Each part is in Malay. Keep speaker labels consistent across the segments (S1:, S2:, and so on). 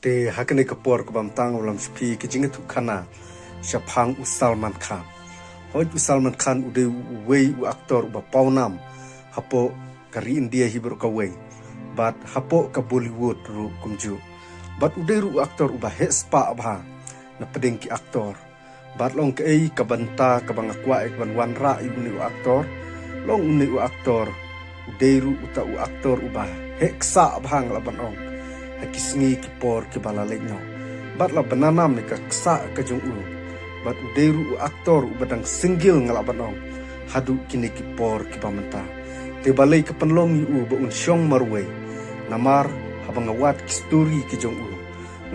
S1: te hakane kapor ko bam tang ulam spi ki jinga tu khana Shapang Salman Khan hoj Salman Khan ude wei u aktor ba paunam hapo kari India hibur ka wei but hapo ka Bollywood ru kumju but ude ru aktor uba hespa abha na pedeng ki aktor but long kei ka banta ka bangakwa ek ban wan ra uni u aktor long uni u aktor uderu uta u aktor uba heksa abhang laban ong hakisngi ki por ki balalekno bat la bananam ni ka ksa ka jung u bat uderu u aktor ubadang single ngalaban ong hadu kini ki por ki pamenta te balai ka panlong u ba un syong marwe namar habang awat ki story ki jung u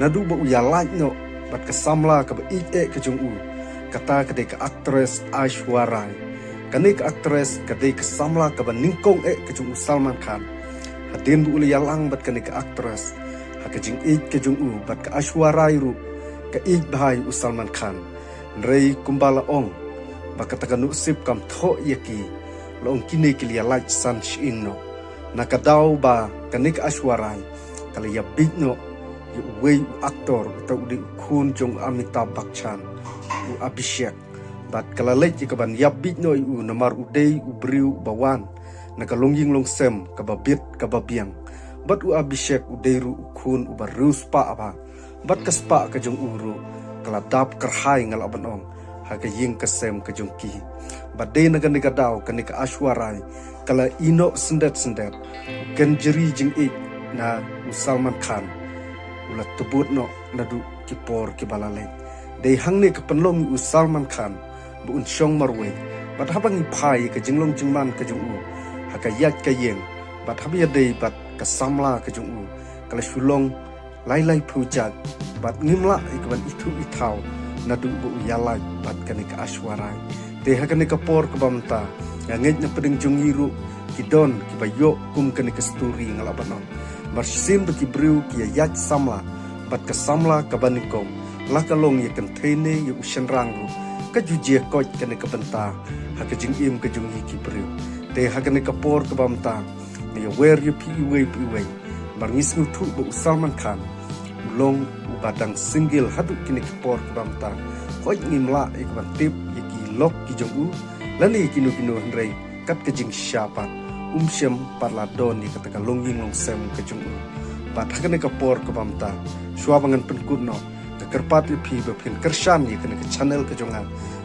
S1: nadu ba u yalaj no bat ka samla ka ba ite ka jung u kata kadai ka actress Aishwarya kani ka actress kadai ka samla ka ba ningkong ka jung Salman Khan hadin bu uli yalang bat kani ka actress hakajing ka jung bat ka Aishwarya ru ka bahai Salman Khan rei kumbala ong bakata ka nusip kam tho yaki long kini ki lialaj san shin no nakadaw ba kani ka Aishwarya kali ya big no yu wei aktor ta udi khun jong Amitabh Bachchan u Abhishek bat kalalej ka ban yabit no u namar udei u briu bawan nakalongying long sem kababit kababiang bat u Abhishek udeiru khun u barus pa aba bat kaspa ka jong uru kaladap kerhai ngal aban ong hakaying kasem ka jong ki bat de naga daw kanika Aishwarya kala ino sendet ganjeri jing na u Salman Khan ulat tebut no nadu kipor kibalale dei hangne ka penlong u Salman Khan bu un syong marwe bat habang ipai ka jinglong jingman ka jung u hakayat ka yeng bat habia dei bat ka samla ka jung u kala shulong lai pujat bat ngimla ikban itu itau nadu bu yalai bat kanika Aishwarya te hakane ka por ka bamta ngej na pedeng jung iru kidon kibayo kum kanika story ngalabanong marsim ki briu ki yat samla bat ka samla ka banikom lakalong ye container ye ushanrang ru ka juje ko kane ka banta hakajing im ka jung ki briu te hakane ka por ka bamta ye wer ye pi we marngis nu thu bu Salman Khan ulong ubadang single hadu kine ki por ka bamta ko ngimla ikban tip ye ki lok ki jung u lani kinu hrei kat ka jing syapa syam parladon ni kata kalongging long sem ke jung bat hakane ka por ka bamta swabangan penkut no ka kerpat pi be pin kershan ni kene ka channel ka jonga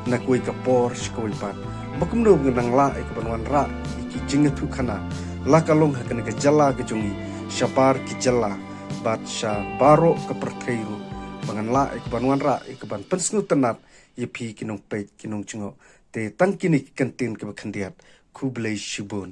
S1: na koi ka por skoi pat bakum no ngang la e ka banwan ra ki jinga thu khana la kalong hakane ka jalla ka jungi syapar ki jalla bat sha baro ka pertheiru bangan la e ka banwan ra e ka ban pensnu tenat ye pi kinong pe kinong chingo te tangkini kantin ka khandiat kublai shibun